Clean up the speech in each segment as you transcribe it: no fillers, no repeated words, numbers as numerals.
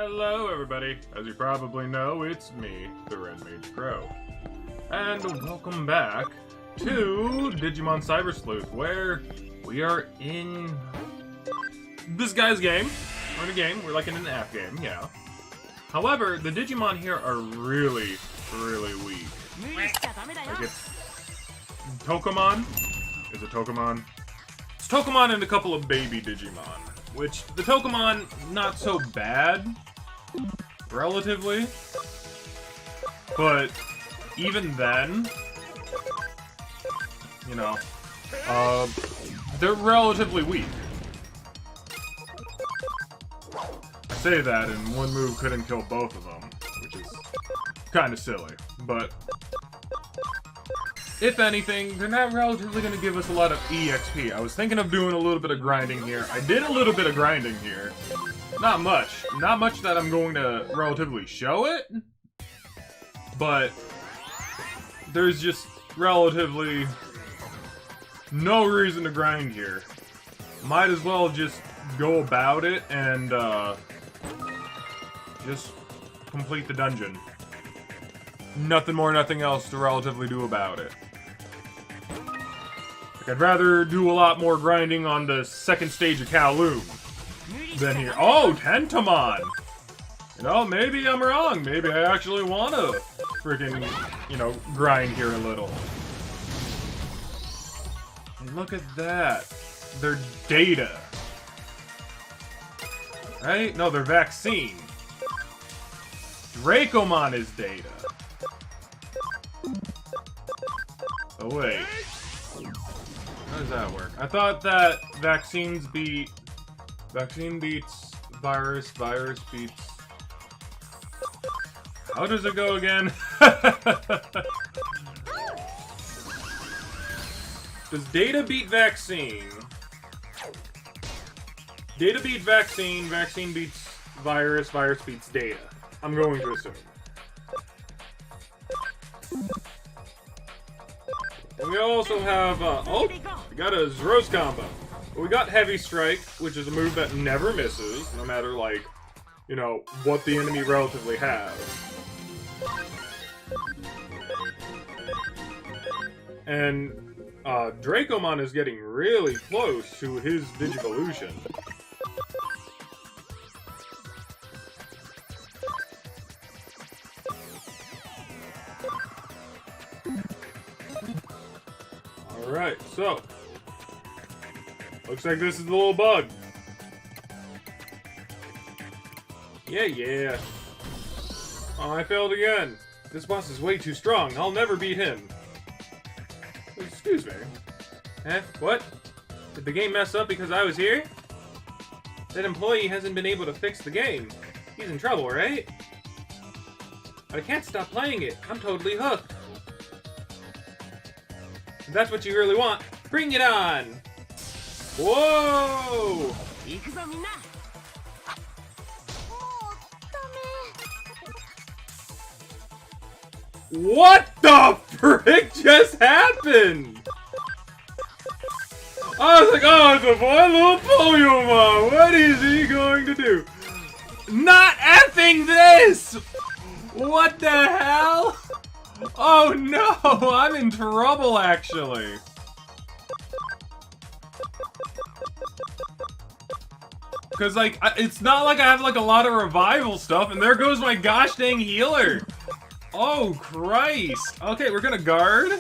Hello everybody, as you probably know, it's me, TheRedMageKro. And welcome back to Digimon Cyber Sleuth, where we are in this guy's game. We're in a game, we're like in an app game, yeah. However, the Digimon here are really, really weak. Like it's Tokomon? Is it Tokomon? It's Tokomon and a couple of baby Digimon. Which, the Tokomon, not so bad, relatively, but even then, you know, they're relatively weak. I say that, and one move couldn't kill both of them, which is kind of silly, but if anything, they're not relatively going to give us a lot of EXP. I was thinking of doing a little bit of grinding here. I did a little bit of grinding here. Not much. Not much that I'm going to relatively show it. But there's just relatively no reason to grind here. Might as well just go about it and just complete the dungeon. Nothing more, nothing else to relatively do about it. Like, I'd rather do a lot more grinding on the second stage of Kowloon than here. Oh, Tentomon! You know, maybe I'm wrong. Maybe I actually want to freaking, you know, grind here a little. And look at that. They're data. Right? No, they're vaccine. Dracomon is data. Oh, wait. How does that work? I thought that vaccine beats virus, virus beats... How does it go again? Does data beat vaccine? Data beat vaccine, vaccine beats virus, virus beats data. I'm going to assume. And we also have, oh, we got a Zeros combo. We got Heavy Strike, which is a move that never misses, no matter, like, you know, what the enemy relatively has. And, Dracomon is getting really close to his Digivolution. Alright, so looks like this is the little bug. Yeah. Oh, I failed again. This boss is way too strong. I'll never beat him. Excuse me. What? Did the game mess up because I was here? That employee hasn't been able to fix the game. He's in trouble, right? But I can't stop playing it. I'm totally hooked. If that's what you really want, bring it on! Whoa! What the frick just happened? I was like, oh, it's a fun little Pokemon. What is he going to do? Not effing this! What the hell? Oh no, I'm in trouble actually. Cause like, it's not like I have like a lot of revival stuff, and there goes my gosh dang healer. Oh Christ. Okay, we're gonna guard.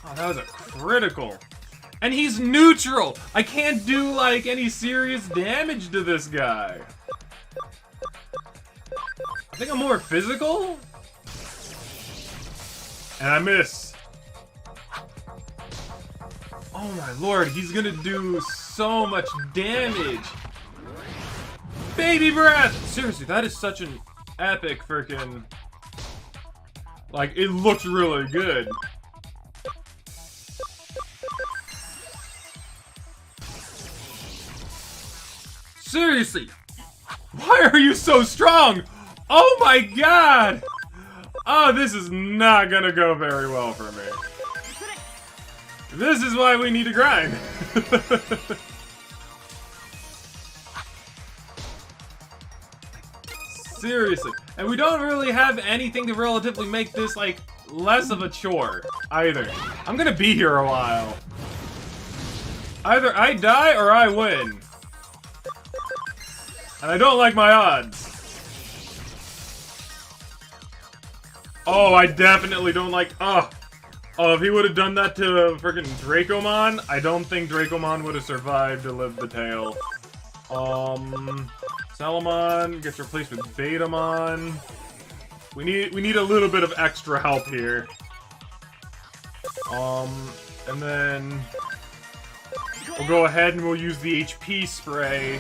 Oh, that was a critical. And he's neutral. I can't do like any serious damage to this guy. I think I'm more physical? And I miss. Oh my lord, he's gonna do so much damage. Baby breath! Seriously, that is such an epic freaking... Like, it looks really good. Seriously! Why are you so strong? Oh my god! Oh, this is not gonna go very well for me. This is why we need to grind. Seriously. And we don't really have anything to relatively make this, like, less of a chore, either. I'm gonna be here a while. Either I die or I win. And I don't like my odds. Oh, I definitely don't like... Oh, if he would have done that to freaking Dracomon, I don't think Dracomon would have survived to live the tale. Salamon gets replaced with Betamon. We need a little bit of extra help here. And then we'll go ahead and we'll use the HP spray.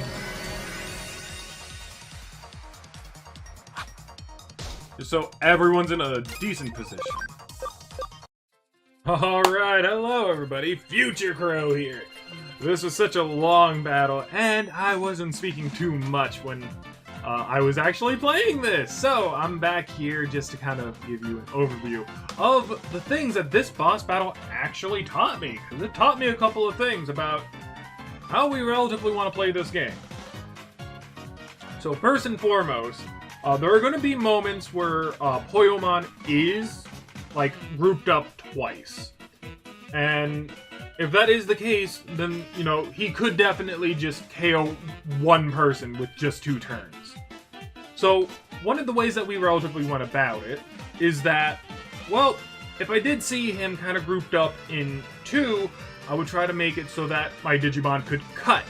Just so everyone's in a decent position. Alright, hello everybody, Future Crow here. This was such a long battle, and I wasn't speaking too much when I was actually playing this. So I'm back here just to kind of give you an overview of the things that this boss battle actually taught me. Because it taught me a couple of things about how we relatively want to play this game. So first and foremost, there are going to be moments where Poyomon is, like, grouped up twice. And if that is the case, then, you know, he could definitely just KO one person with just 2 turns. So, one of the ways that we relatively went about it is that, well, if I did see him kind of grouped up in 2, I would try to make it so that my Digimon could cut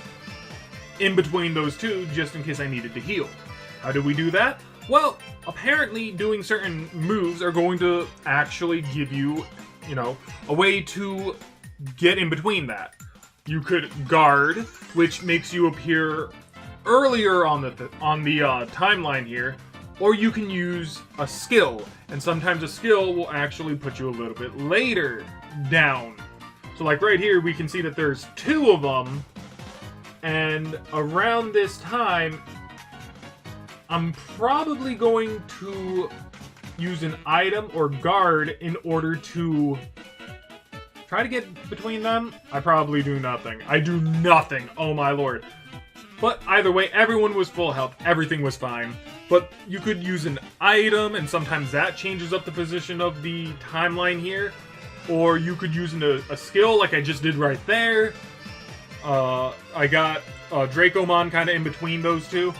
in between those 2 just in case I needed to heal. How do we do that? Well, apparently doing certain moves are going to actually give you, you know, a way to get in between that. You could guard, which makes you appear earlier on the timeline here, or you can use a skill, and sometimes a skill will actually put you a little bit later down. So like right here, we can see that there's 2 of them, and around this time, I'm probably going to use an item or guard in order to try to get between them. I probably do nothing. I do nothing. Oh my lord. But either way, everyone was full health. Everything was fine. But you could use an item, and sometimes that changes up the position of the timeline here. Or you could use a skill like I just did right there. I got Dracomon kind of in between those 2.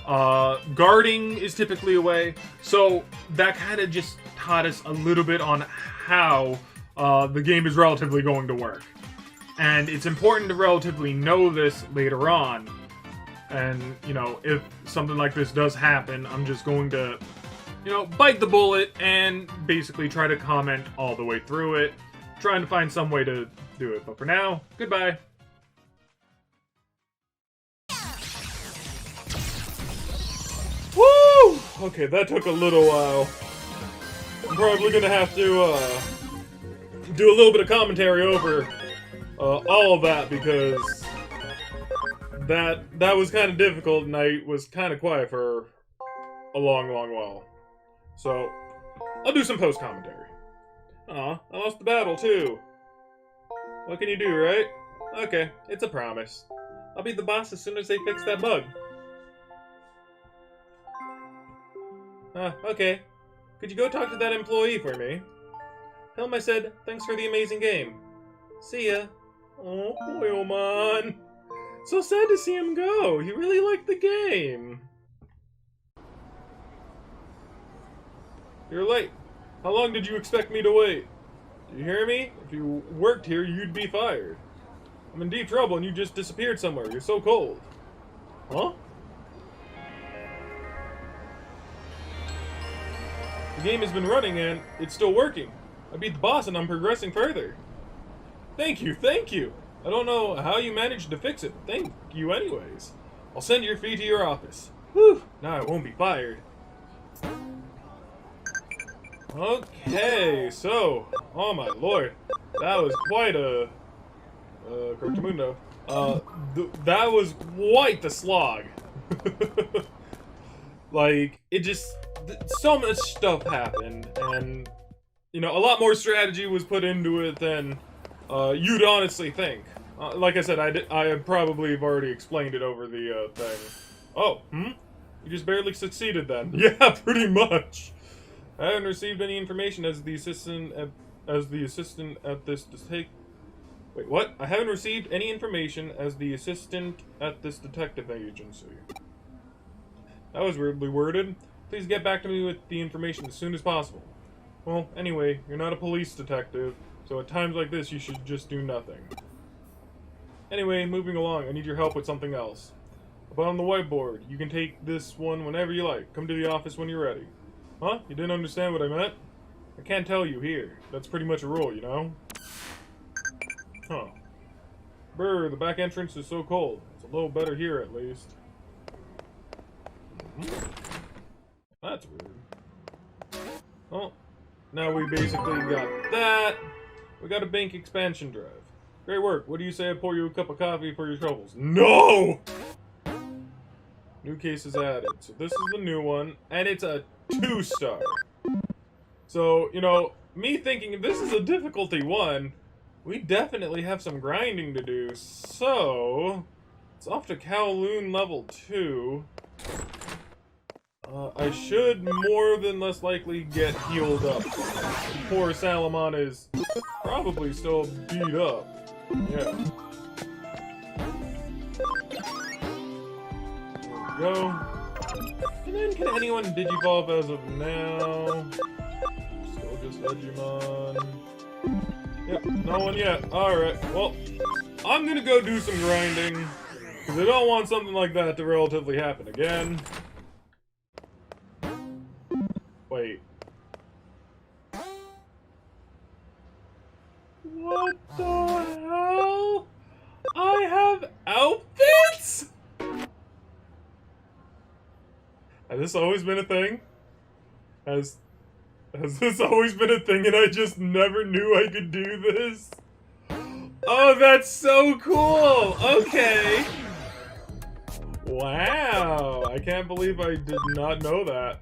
Guarding is typically a way. So that kind of just taught us a little bit on how the game is relatively going to work. And it's important to relatively know this later on. And, you know, if something like this does happen, I'm just going to, you know, bite the bullet and basically try to comment all the way through it, trying to find some way to do it. But for now, goodbye. Woo! Okay, that took a little while. I'm probably gonna have to do a little bit of commentary over all of that, because that was kind of difficult, and I was kind of quiet for a long while. So I'll do some post commentary. Aw, I lost the battle too. What can you do, right? Okay, it's a promise. I'll be the boss as soon as they fix that bug. Okay. Could you go talk to that employee for me? Tell him I said, thanks for the amazing game. See ya. Oh, Poyomon. So sad to see him go. He really liked the game. You're late. How long did you expect me to wait? Do you hear me? If you worked here, you'd be fired. I'm in deep trouble and you just disappeared somewhere. You're so cold. Huh? The game has been running and it's still working. I beat the boss and I'm progressing further. Thank you, thank you. I don't know how you managed to fix it, but thank you anyways. I'll send your fee to your office. Whew, now I won't be fired. Okay, so, oh my lord, that was quite a, Cortamundo. That was quite the slog. Like, it just, so much stuff happened, and, you know, a lot more strategy was put into it than you'd honestly think. Like I said, I probably have already explained it over the thing. Oh, You just barely succeeded then. Yeah, pretty much. I haven't received any information as the assistant at this take. Wait, what? I haven't received any information as the assistant at this detective agency. That was weirdly worded. Please get back to me with the information as soon as possible. Well, anyway, you're not a police detective, so at times like this you should just do nothing. Anyway, moving along, I need your help with something else. Up on the whiteboard, you can take this one whenever you like. Come to the office when you're ready. Huh? You didn't understand what I meant? I can't tell you here. That's pretty much a rule, you know? Huh. Brr, the back entrance is so cold. It's a little better here, at least. That's weird. Well, now we basically got that. We got a bank expansion drive. Great work. What do you say I pour you a cup of coffee for your troubles? No! New cases added. So this is the new one, and it's a 2-star. So, you know, me thinking if this is a difficulty 1, we definitely have some grinding to do. So, it's off to Kowloon level 2. I should more than less likely get healed up. Poor Salamon is probably still beat up. Yeah. There we go. And then can anyone Digivolve as of now? Still just Digimon. Yep, no one yet. Alright, well, I'm gonna go do some grinding, because I don't want something like that to relatively happen again. Wait. What the hell? I have outfits? Has this always been a thing? Has this always been a thing and I just never knew I could do this? Oh, that's so cool! Okay! Wow! I can't believe I did not know that.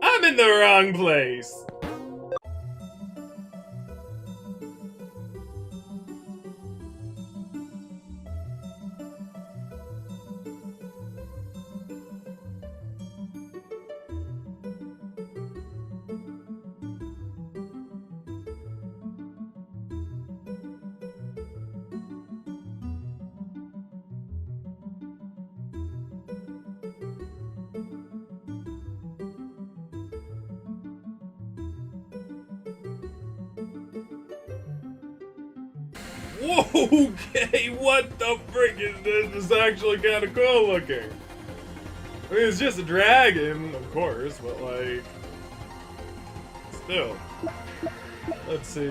I'm in the wrong place! Whoa, okay, what the frick is this? This is actually kind of cool looking. I mean, it's just a dragon, of course, but like, still. Let's see.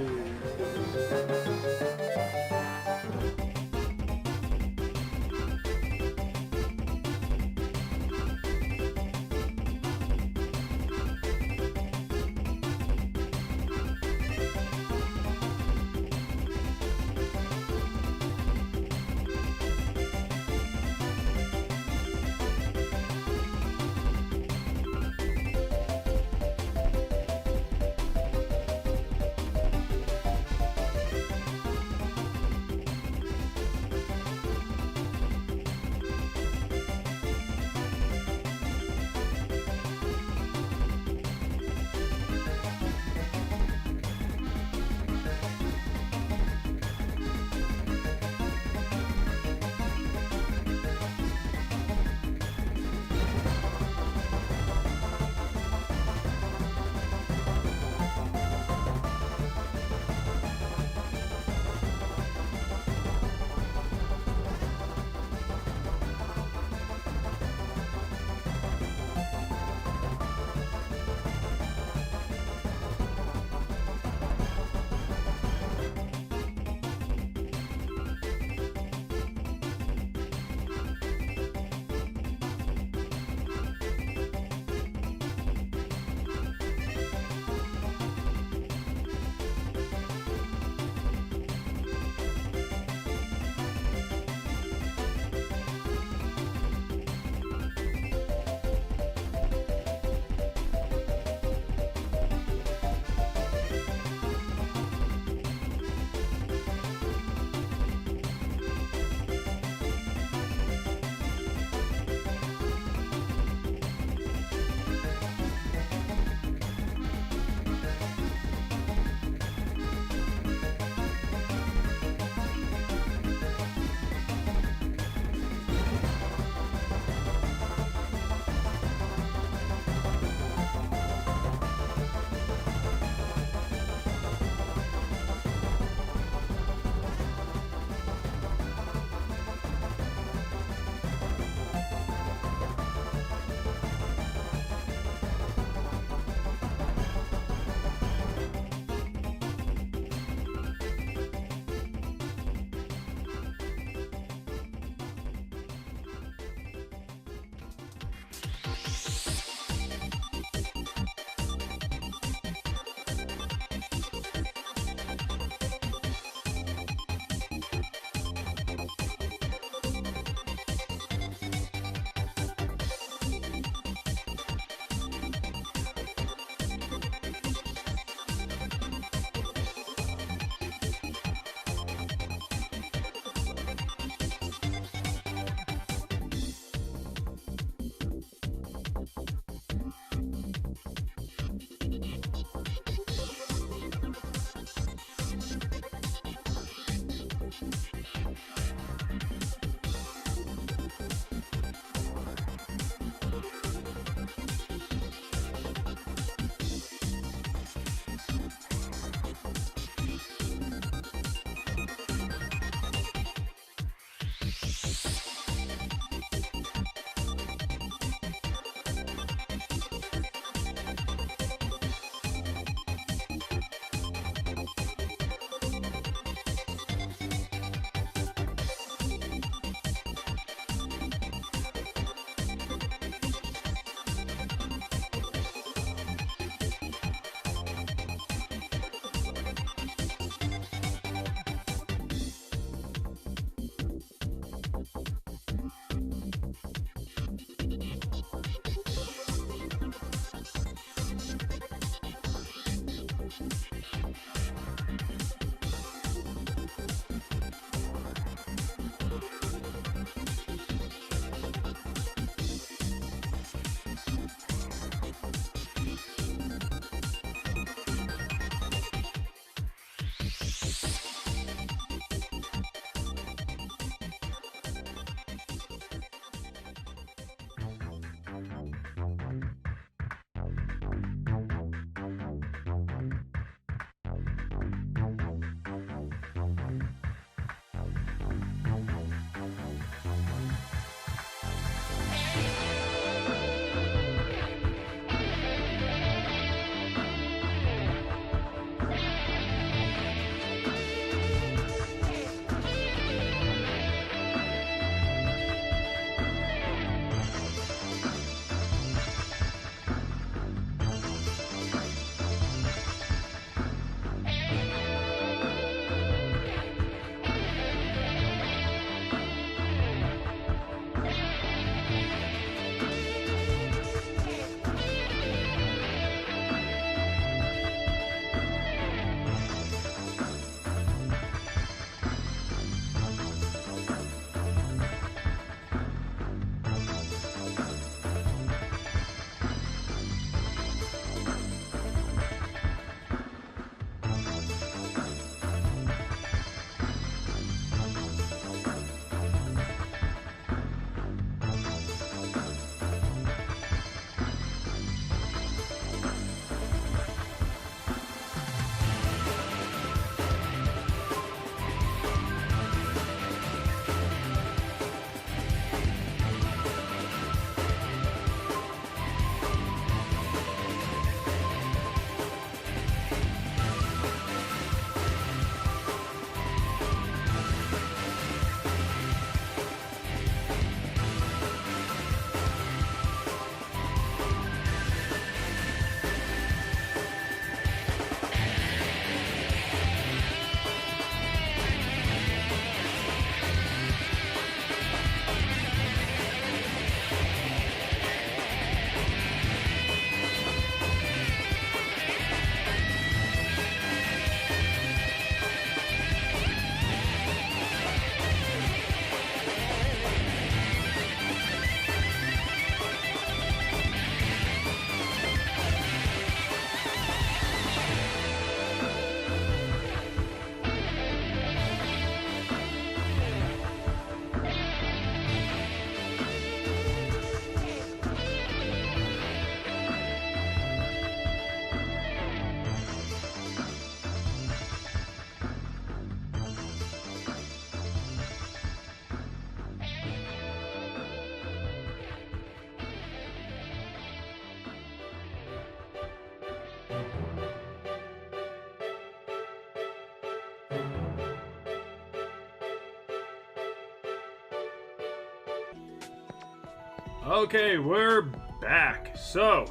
Okay, we're back. So,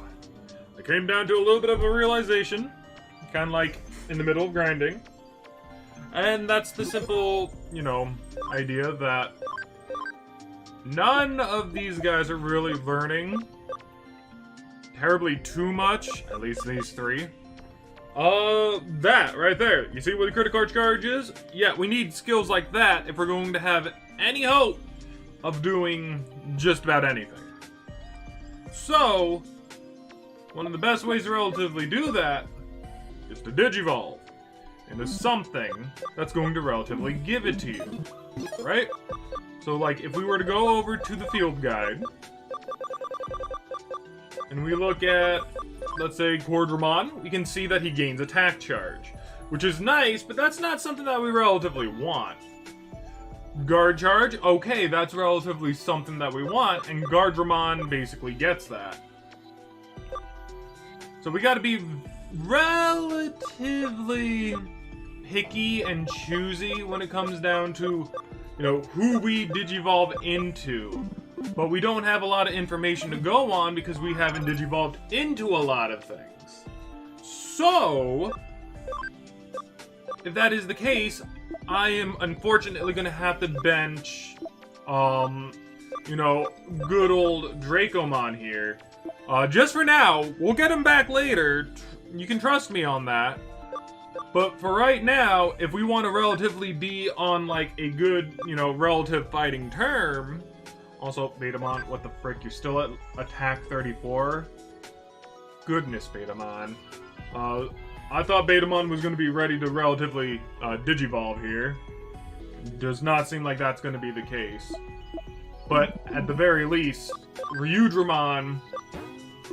I came down to a little bit of a realization, kind of like in the middle of grinding. And that's the simple, idea that none of these guys are really learning terribly too much, at least these three. That right there. You see what the critical charge is? Yeah, we need skills like that if we're going to have any hope of doing just about anything. So, one of the best ways to relatively do that is to Digivolve into something that's going to relatively give it to you, right? So, like, if we were to go over to the field guide, and we look at, let's say, Quadramon, we can see that he gains attack charge, which is nice, but that's not something that we relatively want. Guard charge, okay, that's relatively something that we want, and Guardramon basically gets that. So we gotta be relatively picky and choosy when it comes down to, who we Digivolve into. But we don't have a lot of information to go on because we haven't Digivolved into a lot of things. So, if that is the case, I am unfortunately going to have to bench, good old Dracomon here. Just for now. We'll get him back later. You can trust me on that. But for right now, if we want to relatively be on, like, a good, relative fighting term... Also, Betamon, what the frick? You're still at attack 34? Goodness, Betamon. I thought Betamon was going to be ready to relatively Digivolve here. Does not seem like that's going to be the case. But, at the very least, Ryudramon...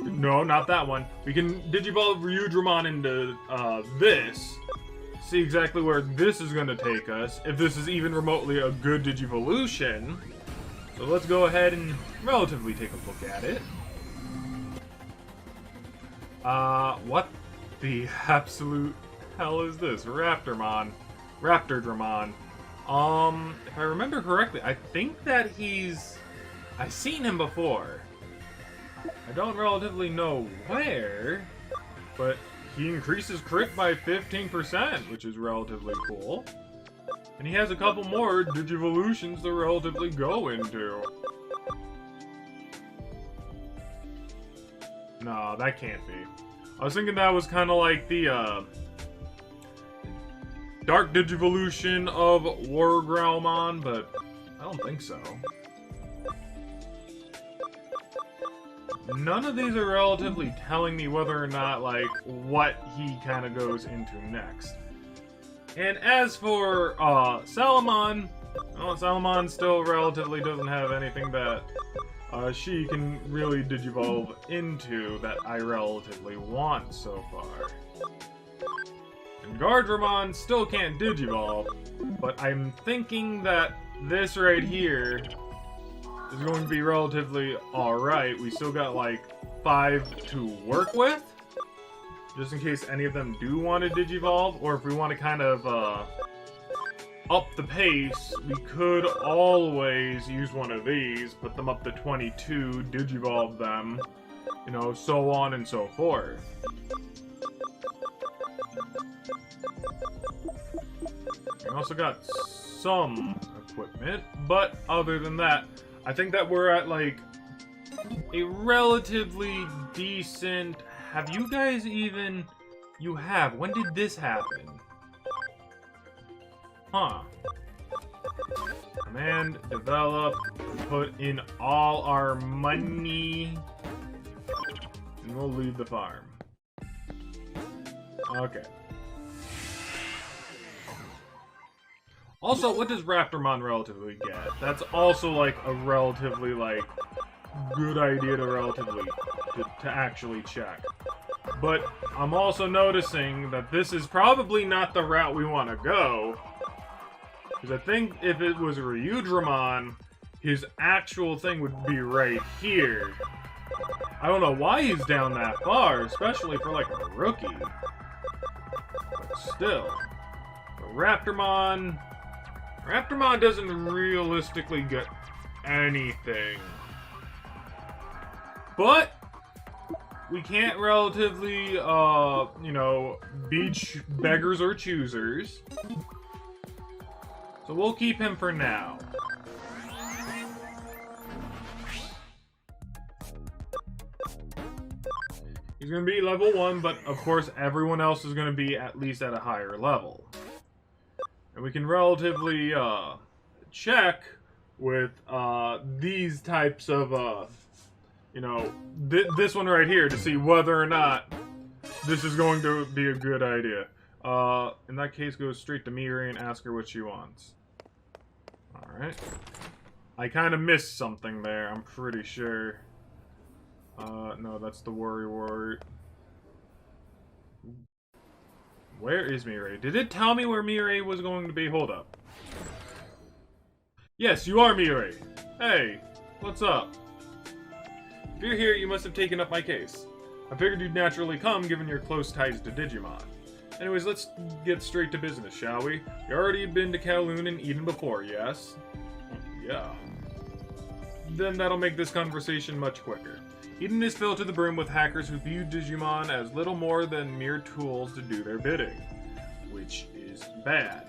No, not that one. We can Digivolve Ryudramon into this. See exactly where this is going to take us. If this is even remotely a good Digivolution... So let's go ahead and relatively take a look at it. What the absolute hell is this? Raptordramon. If I remember correctly, I think that I've seen him before. I don't relatively know where, but he increases crit by 15%, which is relatively cool. And he has a couple more Digivolutions to relatively go into. No, that can't be. I was thinking that was kind of like the, Dark Digivolution of Wargrowlmon, but I don't think so. None of these are relatively telling me whether or not, like, what he kind of goes into next. And as for Salamon, Salamon still relatively doesn't have anything that she can really Digivolve into that I relatively want so far. And Guardramon still can't Digivolve, but I'm thinking that this right here is going to be relatively alright. We still got like 5 to work with. Just in case any of them do want to Digivolve, or if we want to kind of up the pace, we could always use one of these, put them up to 22, Digivolve them, so on and so forth. We also got some equipment, but other than that, I think that we're at like a relatively decent... Have you guys even... You have. When did this happen? Huh. Command, develop, put in all our money, and we'll leave the farm. Okay. Also, what does Raptordramon relatively get? That's also, like, a relatively, like, good idea to relatively... to actually check. But I'm also noticing that this is probably not the route we want to go. Because I think if it was Ryudramon, his actual thing would be right here. I don't know why he's down that far, especially for like a rookie. But still. Raptordramon doesn't realistically get anything. But we can't relatively, you know, beach beggars or choosers. So we'll keep him for now. He's going to be level 1, but of course everyone else is going to be at least at a higher level. And we can relatively check with these types of, you know, this one right here to see whether or not this is going to be a good idea. In that case, go straight to Mirai and ask her what she wants. Alright. I kind of missed something there, I'm pretty sure. No, that's the worry. Where is Mirai? Did it tell me where Mirai was going to be? Hold up. Yes, you are Mirai. Hey, what's up? If you're here, you must have taken up my case. I figured you'd naturally come, given your close ties to Digimon. Anyways, let's get straight to business, shall we? You already been to Kowloon and Eden before, yes? Yeah. Then that'll make this conversation much quicker. Eden is filled to the brim with hackers who view Digimon as little more than mere tools to do their bidding, which is bad.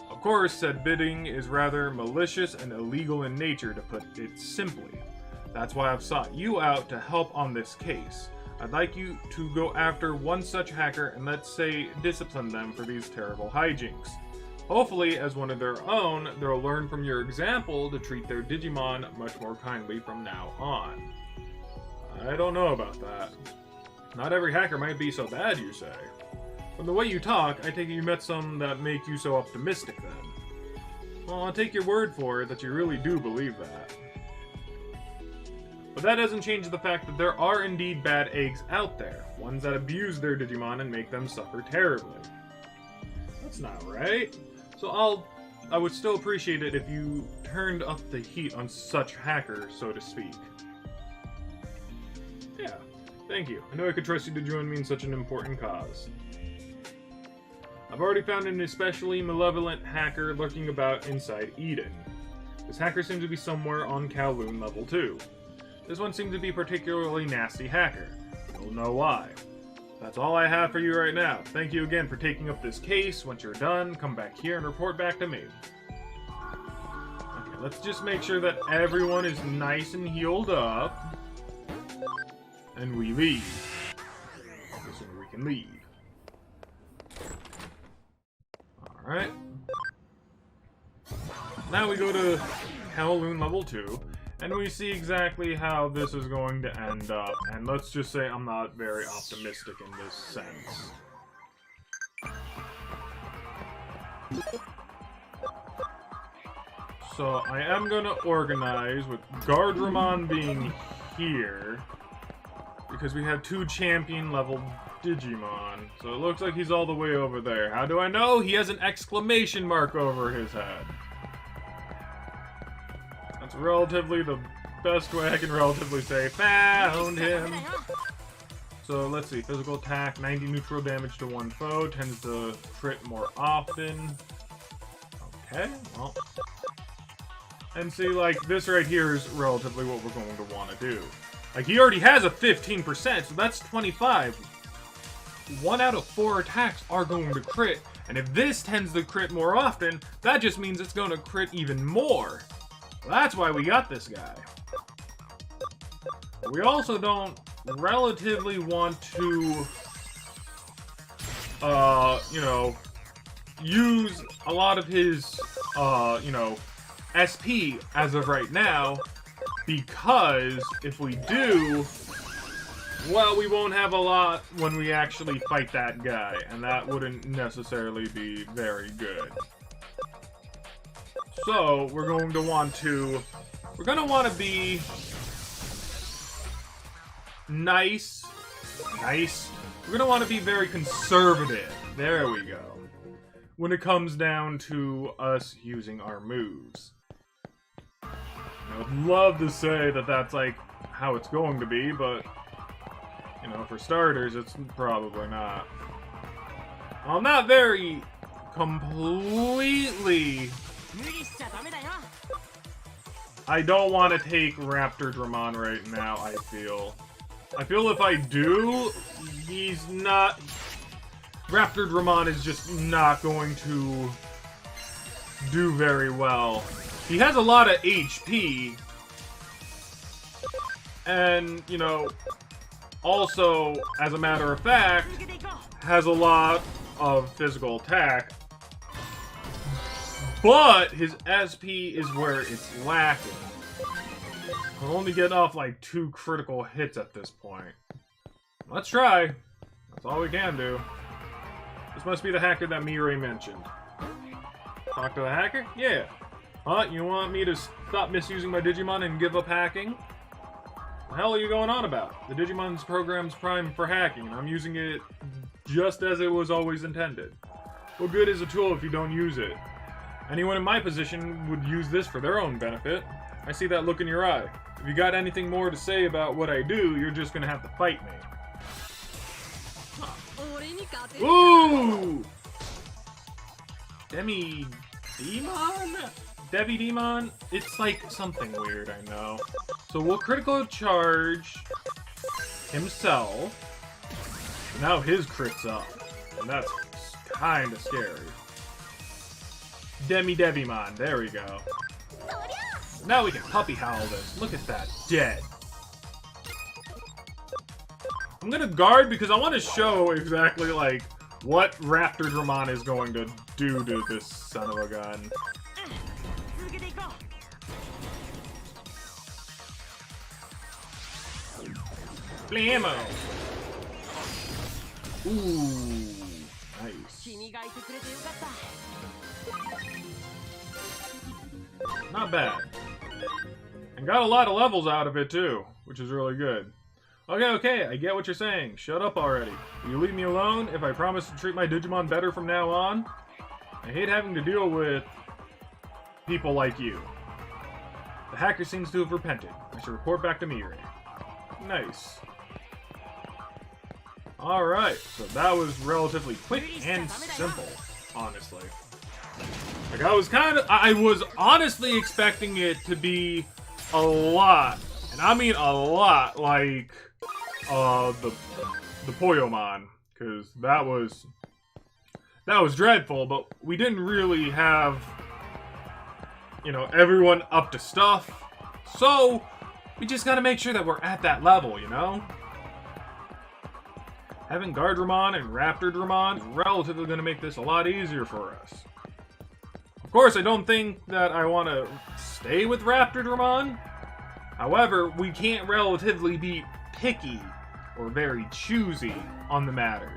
Of course, said bidding is rather malicious and illegal in nature, to put it simply. That's why I've sought you out to help on this case. I'd like you to go after one such hacker and, let's say, discipline them for these terrible hijinks. Hopefully, as one of their own, they'll learn from your example to treat their Digimon much more kindly from now on. I don't know about that. Not every hacker might be so bad, you say. From the way you talk, I take it you met some that make you so optimistic then. Well, I'll take your word for it that you really do believe that. But that doesn't change the fact that there are indeed bad eggs out there. Ones that abuse their Digimon and make them suffer terribly. That's not right. So I would still appreciate it if you turned up the heat on such hackers, so to speak. Yeah, thank you. I know I could trust you to join me in such an important cause. I've already found an especially malevolent hacker lurking about inside Eden. This hacker seems to be somewhere on Kowloon level 2. This one seems to be a particularly nasty hacker. You'll know why. That's all I have for you right now. Thank you again for taking up this case. Once you're done, come back here and report back to me. Okay, let's just make sure that everyone is nice and healed up. And we leave. The sooner we can leave. Alright. Now we go to Kowloon level 2, and we see exactly how this is going to end up. And let's just say I'm not very optimistic in this sense. So I am going to organize with Guardramon being here, because we have 2 champion level Digimon. So it looks like he's all the way over there. How do I know? He has an exclamation mark over his head. That's relatively the best way I can relatively say found him. So let's see. Physical attack, 90 neutral damage to one foe. Tends to crit more often. Okay, well. And see, like, this right here is relatively what we're going to want to do. Like, he already has a 15%, so that's 25. 1 out of 4 attacks are going to crit. And if this tends to crit more often, that just means it's going to crit even more. That's why we got this guy. We also don't relatively want to, you know, use a lot of his, you know, SP as of right now, because if we do, well, we won't have a lot when we actually fight that guy, and that wouldn't necessarily be very good. So, we're going to want to be nice. We're going to want to be very conservative. There we go. When it comes down to us using our moves. I would love to say that that's like how it's going to be, but you know, for starters, it's probably not. I'm not very completely I don't want to take Raptordramon right now, I feel. I feel if I do, he's not... Raptordramon is just not going to do very well. He has a lot of HP. And, you know, also, as a matter of fact, has a lot of physical attack. But his SP is where it's lacking. I'm only getting off like 2 critical hits at this point. Let's try. That's all we can do. This must be the hacker that Mirai mentioned. Talk to the hacker? Yeah. Huh? You want me to stop misusing my Digimon and give up hacking? What the hell are you going on about? The Digimon's program's primed for hacking, and I'm using it just as it was always intended. What good is a tool if you don't use it? Anyone in my position would use this for their own benefit. I see that look in your eye. If you got anything more to say about what I do, you're just gonna have to fight me. Ooh! Demon? Devi Demon? It's like something weird, I know. So we'll critical charge himself. Now his crit's up. And that's kind of scary. Devimon, there we go. Now we can puppy howl this. Look at that, dead. I'm gonna guard because I want to show exactly, like, what Raptordramon is going to do to this son of a gun. Blammo! Ooh, nice. Not bad. And got a lot of levels out of it too, which is really good. Okay, I get what you're saying. Shut up already. Will you leave me alone if I promise to treat my Digimon better from now on? I hate having to deal with people like you. The hacker seems to have repented. I should report back to Mirai. Nice. Alright, so that was relatively quick and simple, honestly. Like, I was honestly expecting it to be a lot, and I mean a lot, like, the Poyomon, because that was dreadful, but we didn't really have, you know, everyone up to stuff, so we just gotta make sure that we're at that level, you know? Having Guardramon and Raptordramon is relatively going to make this a lot easier for us. Of course, I don't think that I want to stay with Raptordramon. However, we can't relatively be picky or very choosy on the matter.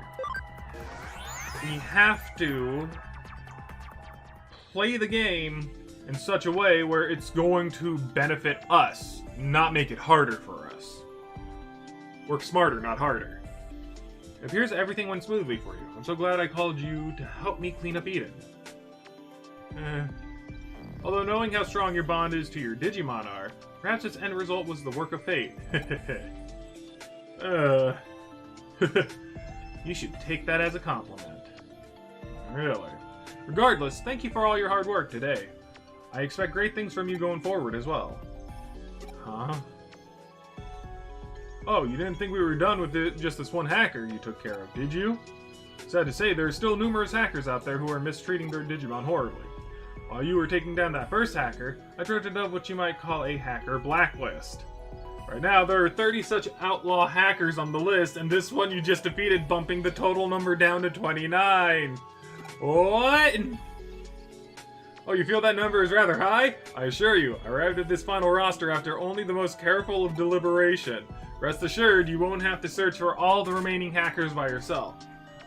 We have to play the game in such a way where it's going to benefit us, not make it harder for us. Work smarter, not harder. It appears everything went smoothly for you. I'm so glad I called you to help me clean up Eden. Although knowing how strong your bond is to your Digimon are, perhaps its end result was the work of fate. You should take that as a compliment. Really. Regardless, thank you for all your hard work today. I expect great things from you going forward as well. Huh? Oh, you didn't think we were done with just this one hacker you took care of, did you? Sad to say, there are still numerous hackers out there who are mistreating their Digimon horribly. While you were taking down that first hacker, I drafted up what you might call a hacker blacklist. Right now, there are 30 such outlaw hackers on the list, and this one you just defeated, bumping the total number down to 29. What? Oh, you feel that number is rather high? I assure you, I arrived at this final roster after only the most careful of deliberation. Rest assured, you won't have to search for all the remaining hackers by yourself.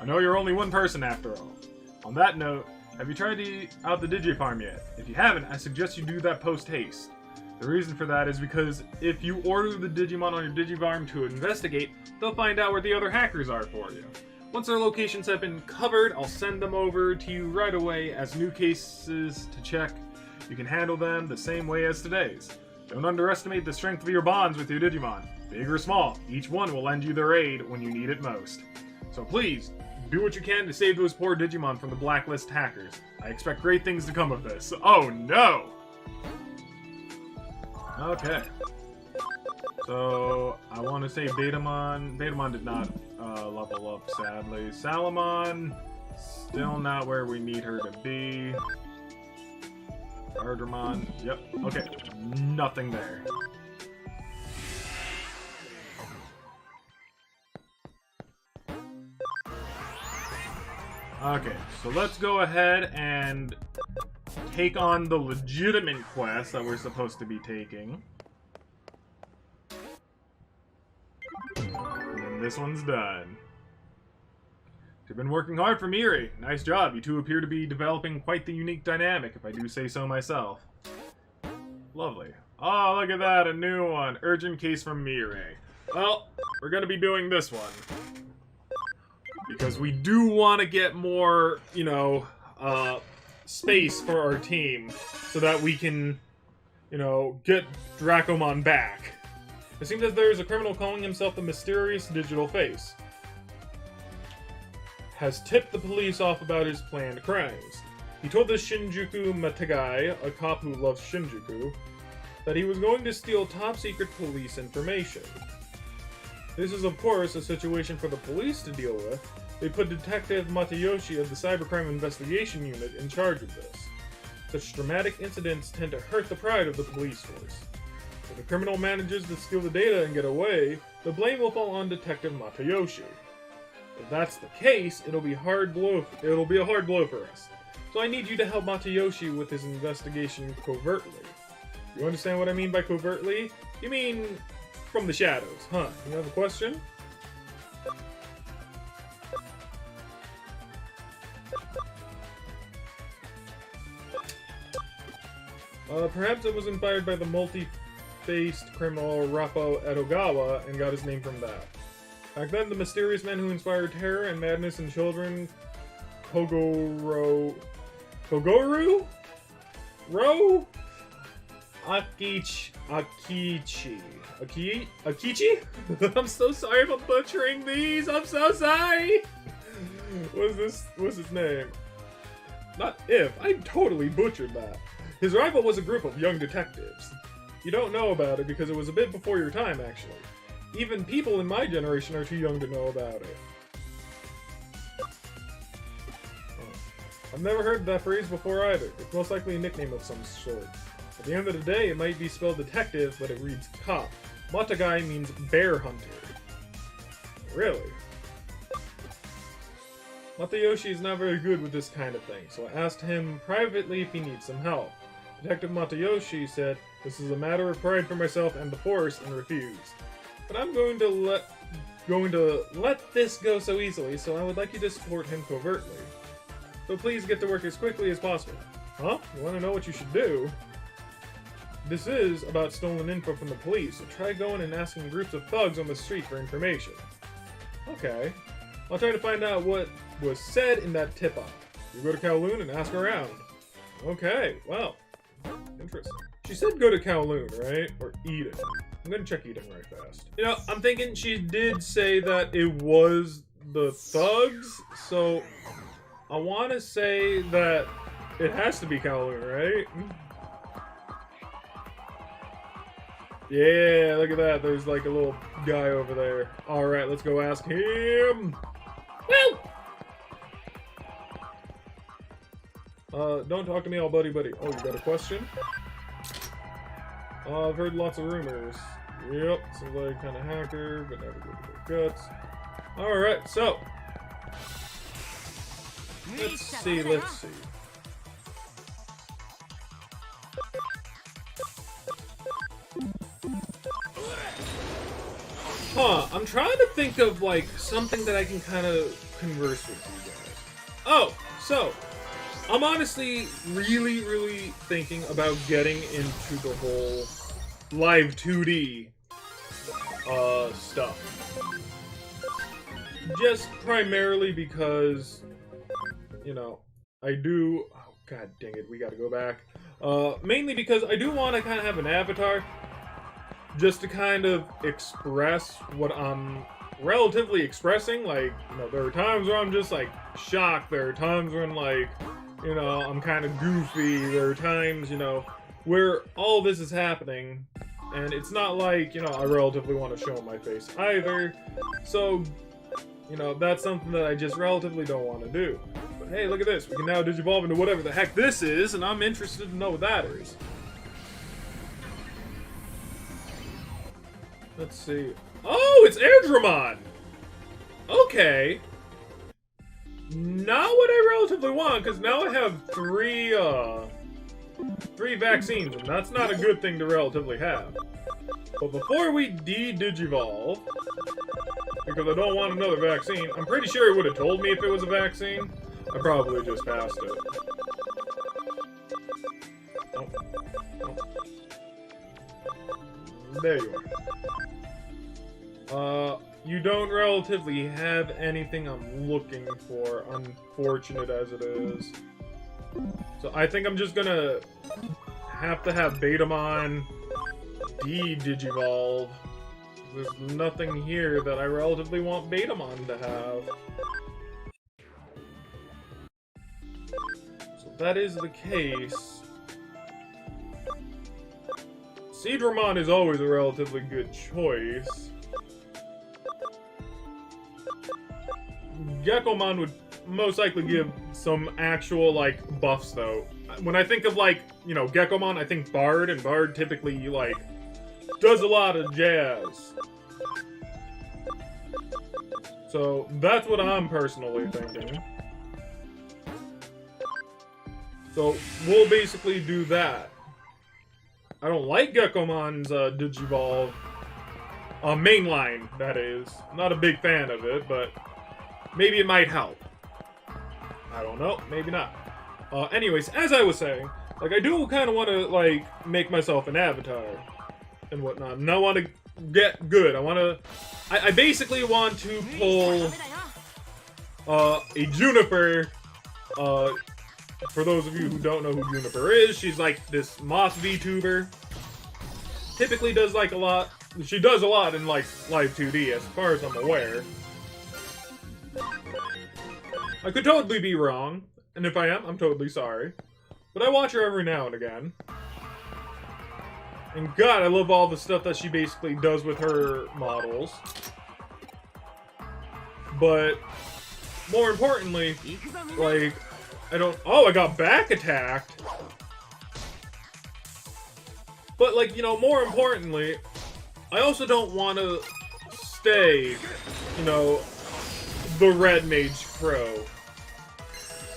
I know you're only one person after all. On that note, have you tried out the Digifarm yet? If you haven't, I suggest you do that post-haste. The reason for that is because if you order the Digimon on your Digifarm to investigate, they'll find out where the other hackers are for you. Once their locations have been covered, I'll send them over to you right away as new cases to check. You can handle them the same way as today's. Don't underestimate the strength of your bonds with your Digimon. Big or small, each one will lend you their aid when you need it most. So please, do what you can to save those poor Digimon from the blacklist hackers. I expect great things to come of this. Oh no! Okay. So, I want to say Betamon. Betamon did not level up, sadly. Salamon, still not where we need her to be. Ardramon, yep. Okay, nothing there. Okay, so let's go ahead and take on the legitimate quest that we're supposed to be taking. And then this one's done. You've been working hard for Mirai. Nice job. You two appear to be developing quite the unique dynamic, if I do say so myself. Lovely. Oh, look at that, a new one. Urgent case from Mirai. Well, we're gonna be doing this one. Because we do want to get more, you know, space for our team. So that we can, you know, get Dracomon back. It seems as there is a criminal calling himself the Mysterious Digital Face. Has tipped the police off about his planned crimes. He told the Shinjuku Matagai, a cop who loves Shinjuku, that he was going to steal top-secret police information. This is, of course, a situation for the police to deal with. They put Detective Matayoshi of the Cybercrime Investigation Unit in charge of this. Such dramatic incidents tend to hurt the pride of the police force. If the criminal manages to steal the data and get away, the blame will fall on Detective Matayoshi. If that's the case, it'll be a hard blow for us. So I need you to help Matayoshi with his investigation covertly. You understand what I mean by covertly? You mean from the shadows, huh? You have a question? Perhaps it was inspired by the multi-faced criminal Rappo Edogawa and got his name from that. Back then, the mysterious man who inspired terror and madness in children, Kogoro... Akichi? I'm so sorry if I'm butchering these, I'm so sorry! What's his name? Not if, I totally butchered that. His rival was a group of young detectives. You don't know about it because it was a bit before your time, actually. Even people in my generation are too young to know about it. I've never heard that phrase before either. It's most likely a nickname of some sort. At the end of the day, it might be spelled detective, but it reads cop. Matagai means bear hunter. Really? Matayoshi is not very good with this kind of thing, so I asked him privately if he needs some help. Detective Matayoshi said, "This is a matter of pride for myself and the force," and refused. But I'm going to let this go so easily, so I would like you to support him covertly. So please get to work as quickly as possible. Huh? You want to know what you should do? This is about stolen info from the police, so try going and asking groups of thugs on the street for information. Okay. I'll try to find out what was said in that tip-off. You go to Kowloon and ask around. Okay, well, interesting. She said go to Kowloon, right? Or Eden. I'm gonna check Eden right fast. You know, I'm thinking she did say that it was the thugs, so I want to say that it has to be Kowloon, right? Yeah, look at that. There's like a little guy over there. Alright, let's go ask him. Woo! Don't talk to me all buddy-buddy. Oh, you got a question? I've heard lots of rumors. Yep, seems like kind of hacker, but never good with their guts. Alright, so. Let's see. Huh, I'm trying to think of, like, something that I can kind of converse with you guys. Oh, so, I'm honestly really thinking about getting into the whole live 2D stuff. Just primarily because, you know, I do... Oh, god dang it, we gotta go back. Mainly because I do want to kind of have an avatar just to kind of express what I'm relatively expressing. Like, you know, there are times where I'm just, like, shocked. There are times when, like, you know, I'm kind of goofy. There are times, you know, where all this is happening. and it's not like, you know, I relatively want to show my face either. So, you know, that's something that I just relatively don't want to do. But hey, look at this. We can now digivolve into whatever the heck this is, and I'm interested to know what that is. Let's see. Oh, it's Airdramon! Okay. Not what I relatively want, because now I have three vaccines, and that's not a good thing to relatively have. But before we de-digivolve, because I don't want another vaccine, I'm pretty sure it would have told me if it was a vaccine. I probably just passed it. Oh. Oh. There you are. You don't relatively have anything I'm looking for, unfortunate as it is. So I think I'm just gonna have to have Betamon de-digivolve. There's nothing here that I relatively want Betamon to have. So if that is the case, Seedramon is always a relatively good choice. Gekomon would most likely give some actual, like, buffs, though. When I think of, like, you know, Gekomon, I think Bard, and Bard typically, like, does a lot of jazz. So, that's what I'm personally thinking. So, we'll basically do that. I don't like Gekomon's Digivolve. Mainline, that is. I'm not a big fan of it, but maybe it might help. I don't know. Maybe not. Anyways, as I was saying, like, I do kind of want to, like, make myself an avatar and whatnot. And I want to get good. I basically want to pull a Juniper. For those of you who don't know who Juniper is, she's like this moss VTuber. Typically does like a lot. She does a lot in like live 2D, as far as I'm aware. I could totally be wrong, and if I am, I'm totally sorry. But I watch her every now and again. And God, I love all the stuff that she basically does with her models. But more importantly, like, I got back attacked. But, like, you know, more importantly, I also don't want to stay, you know, TheRedMageKro.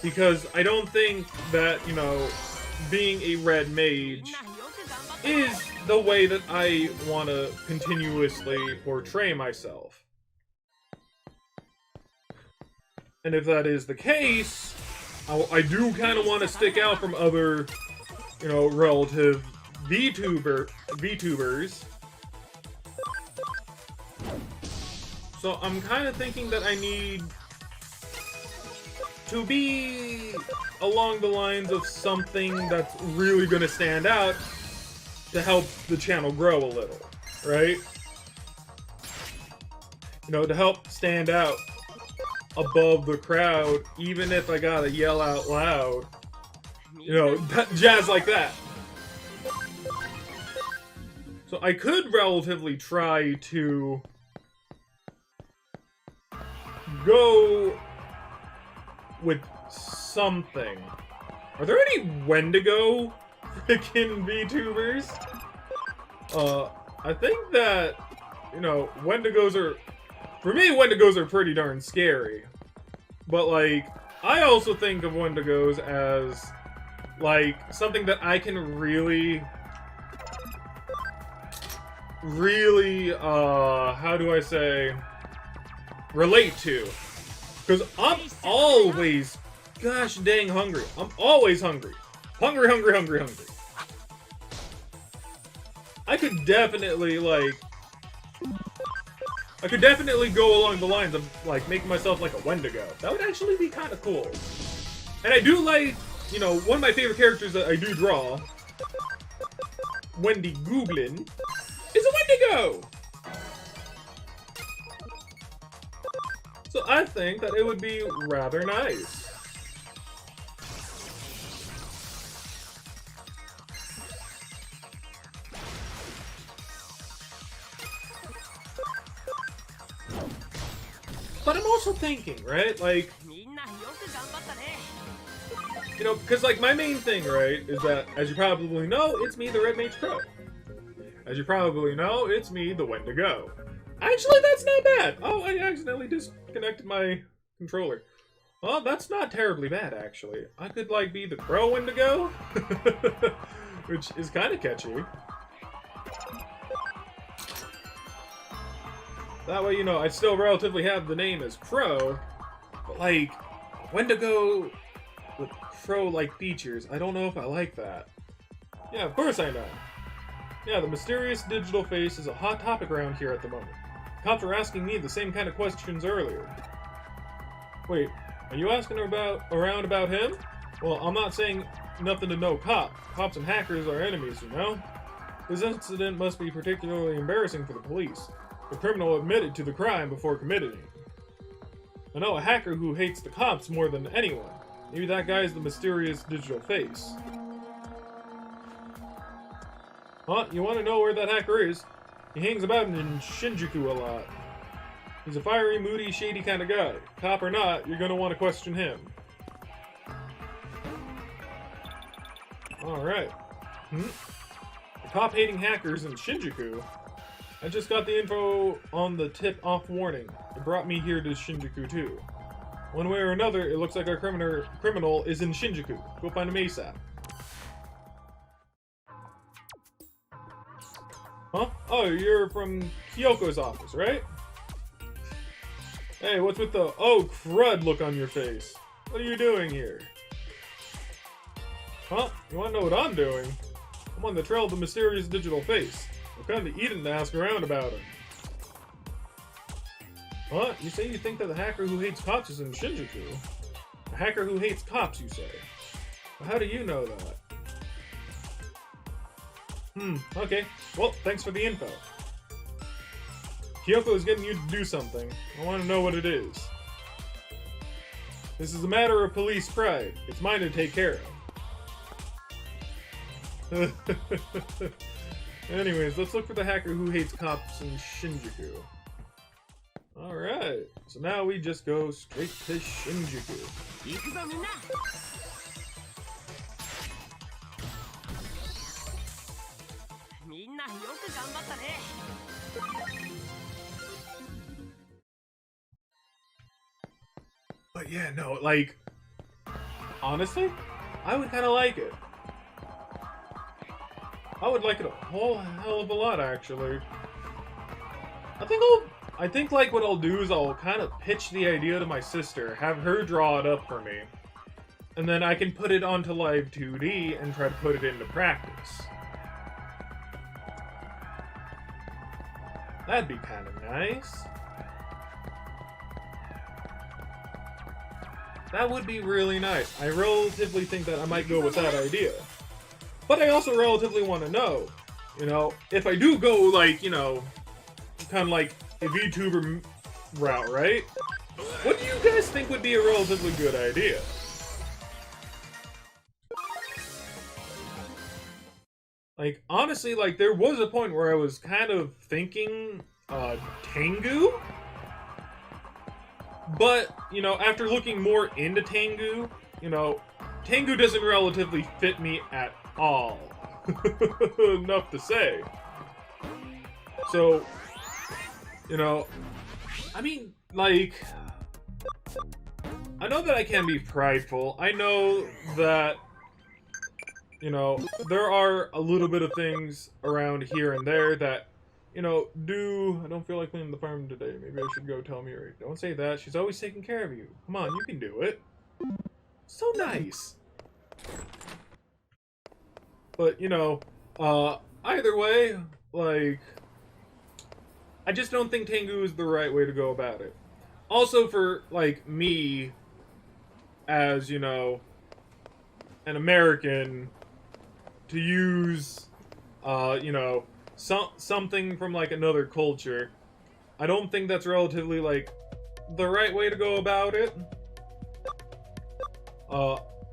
Because I don't think that, you know, being a red mage is the way that I want to continuously portray myself. And if that is the case, I do kind of want to stick out from other, you know, relative VTubers. So I'm kind of thinking that I need to be along the lines of something that's really going to stand out to help the channel grow a little, right? You know, to help stand out above the crowd, even if I gotta yell out loud. You know, jazz like that. So I could relatively try to go with something. Are there any Wendigo freaking VTubers? I think that, you know, Wendigos are... For me, Wendigos are pretty darn scary. But, like, I also think of Wendigos as, like, something that I can really, how do I say, relate to. Because I'm always, gosh dang hungry. I'm always hungry. Hungry. I could definitely, like, go along the lines of, like, making myself like a Wendigo. That would actually be kind of cool. And I do like, you know, one of my favorite characters that I do draw, Wendy Googlin, is a Wendigo! So I think that it would be rather nice. But I'm also thinking, right? Like, you know, because like my main thing, right, is that, as you probably know, it's me, the TheRedMageKro. As you probably know, it's me, the Wendigo. Actually, that's not bad. Oh, I accidentally disconnected my controller. Well, that's not terribly bad, actually. I could, like, be the Crow Wendigo, which is kind of catchy. That way, you know, I still relatively have the name as Crow, but, like, Wendigo with Crow-like features, I don't know if I like that. Yeah, of course I know. Yeah, the mysterious digital face is a hot topic around here at the moment. Cops were asking me the same kind of questions earlier. Wait, are you asking around about him? Well, I'm not saying nothing to no cop. Cops and hackers are enemies, you know? This incident must be particularly embarrassing for the police. The criminal admitted to the crime before committing it. I know a hacker who hates the cops more than anyone. Maybe that guy's the mysterious digital face. Huh? You want to know where that hacker is? He hangs about in Shinjuku a lot. He's a fiery, moody, shady kind of guy. Cop or not, you're going to want to question him. Alright. The cop-hating hackers in Shinjuku? I just got the info on the tip-off warning. It brought me here to Shinjuku too. One way or another, it looks like our criminal is in Shinjuku. Go find him ASAP. Huh? Oh, you're from Kyoko's office, right? Hey, what's with the oh crud look on your face? What are you doing here? Huh? You wanna know what I'm doing? I'm on the trail of the mysterious digital face. I'm kinda eating to ask around about him. What? You say you think that the hacker who hates cops is in Shinjuku? A hacker who hates cops, you say? Well, how do you know that? Okay. Well, thanks for the info. Kyoko is getting you to do something. I want to know what it is. This is a matter of police pride. It's mine to take care of. Anyways, let's look for the hacker who hates cops in Shinjuku. Alright, so now we just go straight to Shinjuku. But yeah, no, like, honestly, I would kind of like it. I would like it a whole hell of a lot, actually. I think like what I'll do is I'll kind of pitch the idea to my sister, have her draw it up for me, and then I can put it onto Live 2D and try to put it into practice. That'd be kind of nice. That would be really nice. I relatively think that I might go with that idea. But I also relatively want to know, you know, if I do go, like, you know, kind of like a VTuber route, right? What do you guys think would be a relatively good idea? Like, honestly, like, there was a point where I was kind of thinking, Tengu? But, you know, after looking more into Tengu, you know, Tengu doesn't relatively fit me at all. Enough to say. So, you know, I mean, like, I know that I can be prideful. I know that, you know, there are a little bit of things around here and there that, you know, I don't feel like cleaning the farm today. Maybe I should go tell Miri. Don't say that. She's always taking care of you. Come on, you can do it. So nice. But, you know, either way, like, I just don't think Tengu is the right way to go about it. Also for, like, me, as, you know, an American, to use, you know, something from, like, another culture, I don't think that's relatively, like, the right way to go about it.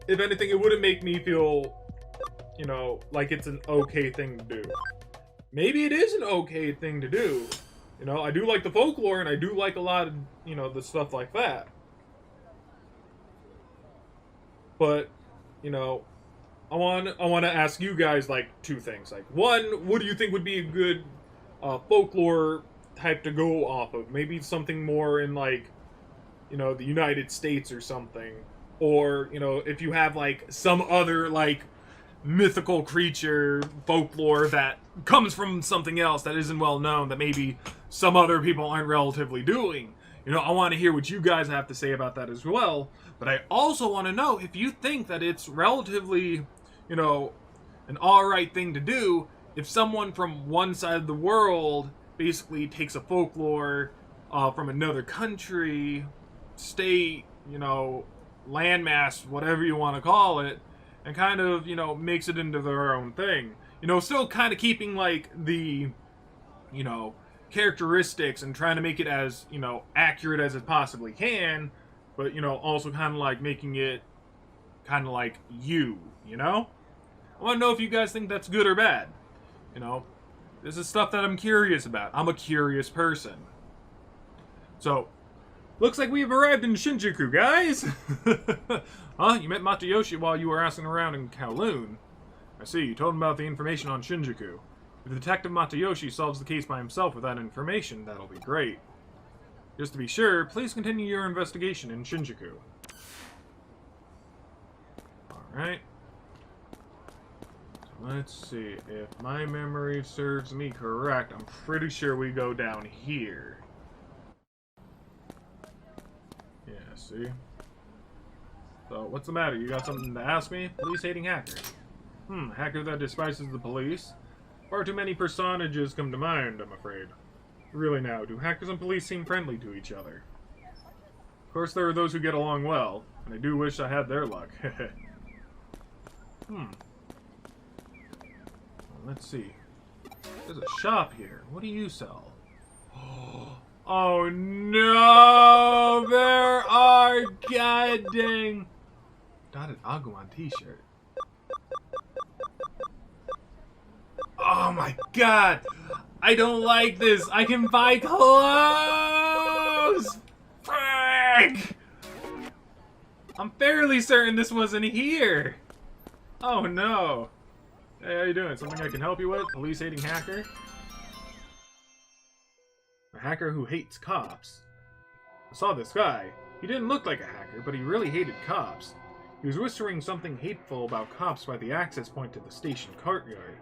If anything, it wouldn't make me feel, you know, like it's an okay thing to do. Maybe it is an okay thing to do, You know, I do like the folklore, and I do like a lot of, you know, the stuff like that. But, you know, I want to ask you guys, like, two things. Like, one, what do you think would be a good folklore type to go off of? Maybe something more in, like, you know, the United States or something. Or, you know, if you have, like, some other, like, mythical creature folklore that comes from something else that isn't well known, that maybe some other people aren't relatively doing. You know, I want to hear what you guys have to say about that as well. But I also want to know if you think that it's relatively, you know, an alright thing to do if someone from one side of the world basically takes a folklore from another country, state, you know, landmass, whatever you want to call it, and kind of, you know, makes it into their own thing. You know, still kind of keeping, like, the, you know, characteristics and trying to make it as, you know, accurate as it possibly can, but, you know, also kind of, like, making it kind of like you know? I want to know if you guys think that's good or bad. You know, this is stuff that I'm curious about. I'm a curious person. So, looks like we've arrived in Shinjuku, guys! Huh? You met Matayoshi while you were asking around in Kowloon. I see, you told him about the information on Shinjuku. If Detective Matayoshi solves the case by himself with that information, that'll be great. Just to be sure, please continue your investigation in Shinjuku. Alright. So let's see, if my memory serves me correct, I'm pretty sure we go down here. Yeah, see? So, what's the matter? You got something to ask me? Police-hating hacker. Hacker that despises the police? Far too many personages come to mind, I'm afraid. Really now, do hackers and police seem friendly to each other? Of course, there are those who get along well, and I do wish I had their luck. Well, let's see. There's a shop here. What do you sell? Oh no! There are god dang dotted Agumon t-shirt. Oh my god! I don't like this! I can buy clothes! Frick! I'm fairly certain this wasn't here! Oh no! Hey, how you doing? Something I can help you with? Police-hating hacker? A hacker who hates cops. I saw this guy. He didn't look like a hacker, but he really hated cops. He was whispering something hateful about cops by the access point to the station courtyard.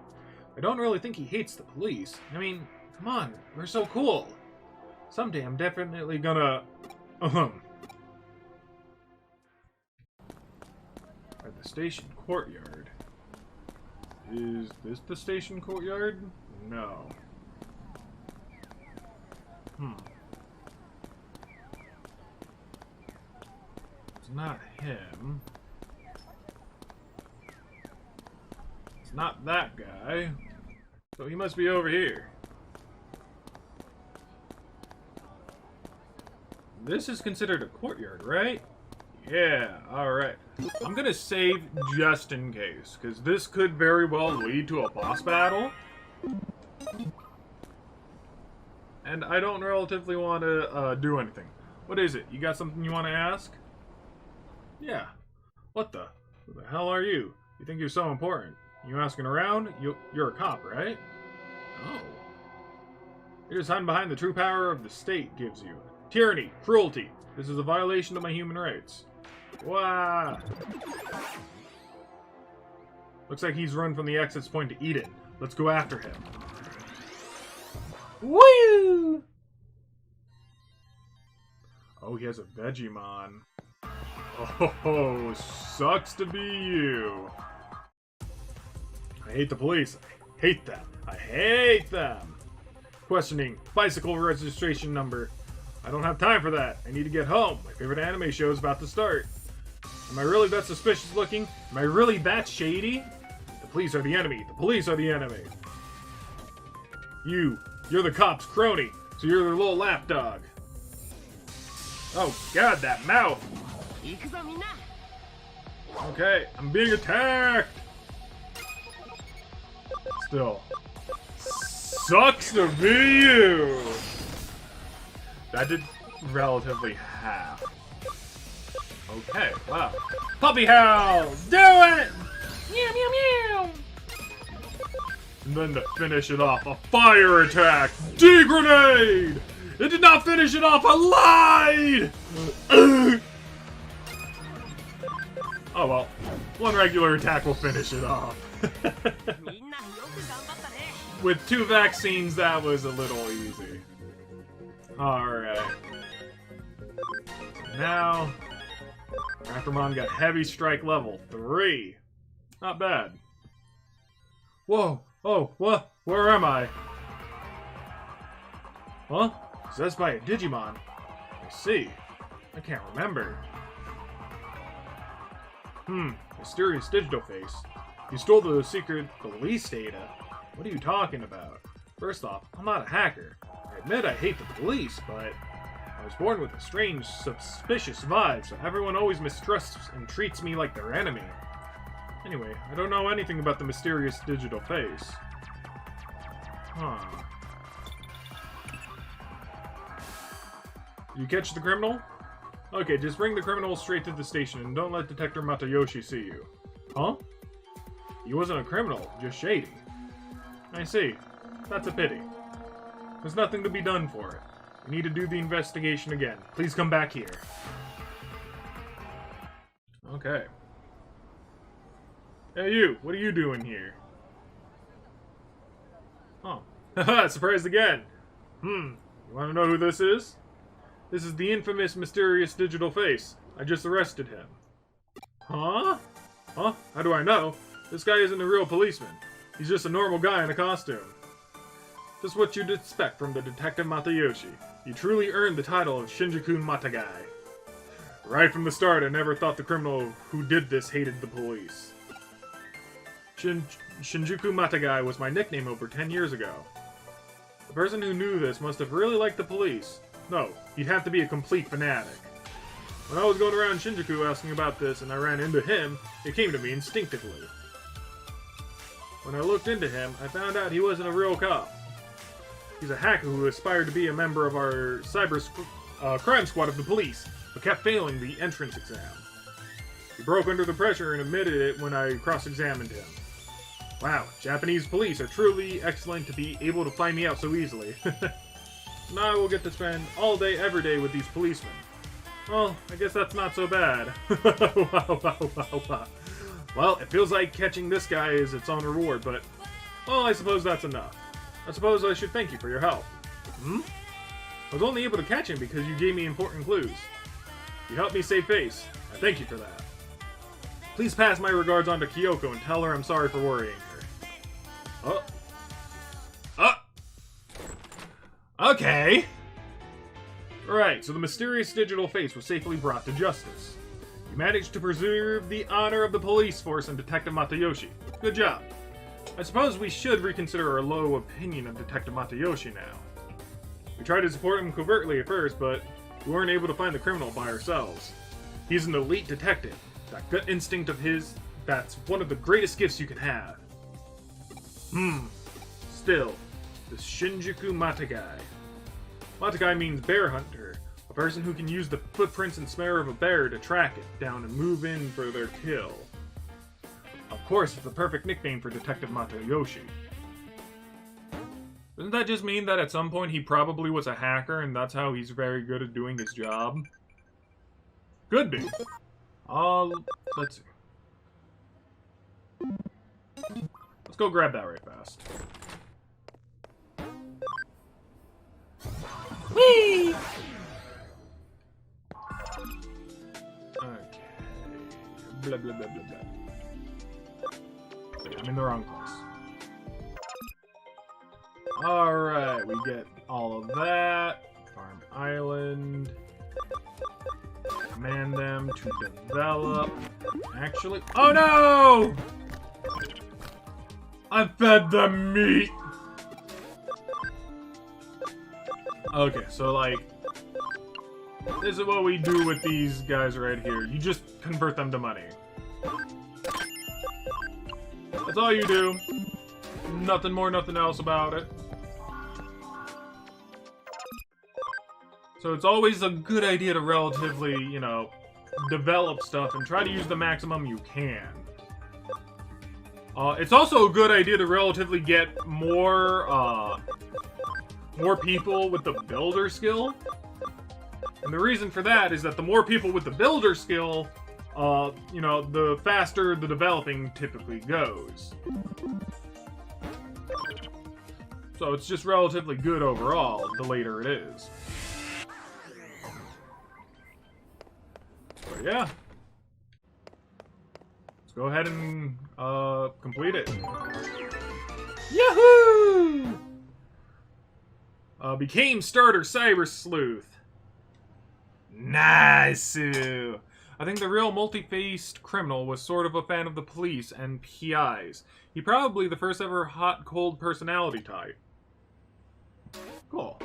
I don't really think he hates the police. I mean, come on, we're so cool. Someday I'm definitely gonna... At the station courtyard. Is this the station courtyard? No. It's not him. It's not that guy. So he must be over here. This is considered a courtyard, right? Yeah, alright. I'm gonna save just in case, because this could very well lead to a boss battle. And I don't relatively want to do anything. What is it? You got something you want to ask? Yeah. What the? Who the hell are you? You think you're so important? You asking around? You're a cop, right? Oh. You're just hiding behind the true power of the state gives you. Tyranny, cruelty. This is a violation of my human rights. Wow. Looks like he's run from the exit point to Eden. Let's go after him. Woo! Oh, he has a Digimon. Oh, sucks to be you. I hate the police. I hate them. I hate them. Questioning. Bicycle registration number. I don't have time for that. I need to get home. My favorite anime show is about to start. Am I really that suspicious looking? Am I really that shady? The police are the enemy. The police are the enemy. You're the cop's crony, so you're their little lapdog. Oh god, that mouth! Okay, I'm being attacked! Still. Sucks to be you! That did relatively half. Okay, wow. Puppy howl! Do it! Meow, meow, meow! And then to finish it off, a fire attack! D-grenade! It did not finish it off, I lied! Oh well, one regular attack will finish it off. With 2 vaccines, that was a little easy. Alright. Now, Aftermon got Heavy Strike level 3. Not bad. Whoa! Oh, what? Where am I? Huh? Possessed by a Digimon. I see. I can't remember. Mysterious digital face. You stole the secret police data. What are you talking about? First off, I'm not a hacker. I admit I hate the police, but I was born with a strange, suspicious vibe, so everyone always mistrusts and treats me like their enemy. Anyway, I don't know anything about the mysterious digital face. Huh. You catch the criminal? Okay, just bring the criminal straight to the station and don't let Detective Matayoshi see you. Huh? He wasn't a criminal, just shady. I see. That's a pity. There's nothing to be done for it. We need to do the investigation again. Please come back here. Okay. Hey you, what are you doing here? Oh. Haha, surprised again! You wanna know who this is? This is the infamous mysterious digital face. I just arrested him. Huh? Huh? How do I know? This guy isn't a real policeman. He's just a normal guy in a costume. Just what you'd expect from the Detective Matayoshi. You truly earned the title of Shinjuku Matagai. Right from the start, I never thought the criminal who did this hated the police. Shinjuku Matagai was my nickname over 10 years ago. The person who knew this must have really liked the police. No, he'd have to be a complete fanatic. When I was going around Shinjuku asking about this and I ran into him, it came to me instinctively. When I looked into him, I found out he wasn't a real cop. He's a hacker who aspired to be a member of our cyber crime squad of the police, but kept failing the entrance exam. He broke under the pressure and admitted it when I cross-examined him. Wow, Japanese police are truly excellent to be able to find me out so easily. Now I will get to spend all day, every day with these policemen. Well, I guess that's not so bad. Wow. Well, it feels like catching this guy is its own reward, but... well, I suppose that's enough. I suppose I should thank you for your help. I was only able to catch him because you gave me important clues. You helped me save face. I thank you for that. Please pass my regards on to Kyoko and tell her I'm sorry for worrying her. Okay. Right, so the mysterious digital face was safely brought to justice. You managed to preserve the honor of the police force and Detective Matayoshi. Good job. I suppose we should reconsider our low opinion of Detective Matayoshi now. We tried to support him covertly at first, but we weren't able to find the criminal by ourselves. He's an elite detective. That gut instinct of his, that's one of the greatest gifts you can have. Still, the Shinjuku Matagai. Matagai means bear hunter, a person who can use the footprints and smell of a bear to track it down and move in for their kill. Of course, it's the perfect nickname for Detective Matayoshi. Doesn't that just mean that at some point he probably was a hacker and that's how he's very good at doing his job? Could be. Let's see. Let's go grab that right fast. Whee! Okay. Blah, blah, blah, blah, blah. Wait, I'm in the wrong place. Alright, we get all of that. Farm Island. Command them to develop. Actually... oh no! I fed them meat! Okay, so like... this is what we do with these guys right here. You just convert them to money. That's all you do. Nothing more, nothing else about it. So it's always a good idea to relatively, you know, develop stuff and try to use the maximum you can. It's also a good idea to relatively get more people with the builder skill. And the reason for that is that the more people with the builder skill, you know, the faster the developing typically goes. So it's just relatively good overall, the later it is. So yeah. Let's go ahead and complete it. Yahoo! Became starter Cyber Sleuth. Nice! I think the real multi-faced criminal was sort of a fan of the police and PIs. He probably the first ever hot-cold personality type. Cool.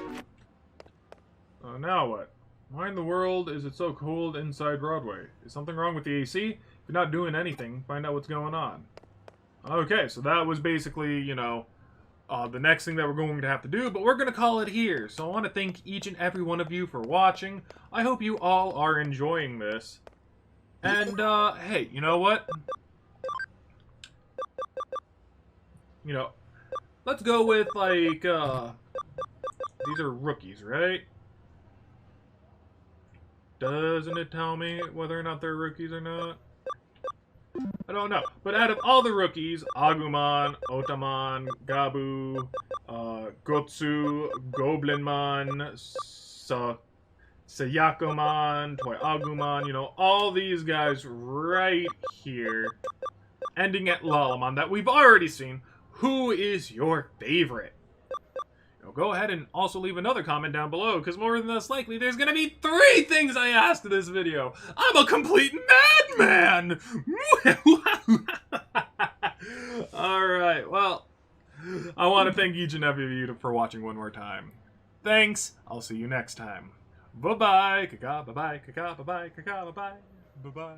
Now what? Why in the world is it so cold inside Broadway? Is something wrong with the AC? If you're not doing anything, find out what's going on. Okay, so that was basically, you know, the next thing that we're going to have to do, but we're going to call it here. So I want to thank each and every one of you for watching. I hope you all are enjoying this. And, hey, you know what? You know, let's go with, like, these are rookies, right? Doesn't it tell me whether or not they're rookies or not? I don't know. But out of all the rookies, Agumon, Otamon, Gabu, Gotsu, Goblinmon, Sayakomon, Toy Agumon, you know, all these guys right here, ending at Lalamon that we've already seen. Who is your favorite? Go ahead and also leave another comment down below, because more than less likely there's going to be 3 things I asked in this video. I'm a complete madman! Alright, well, I want to thank each and every of you for watching one more time. Thanks, I'll see you next time. Bye-bye, bye-bye, bye-bye, bye-bye, bye-bye.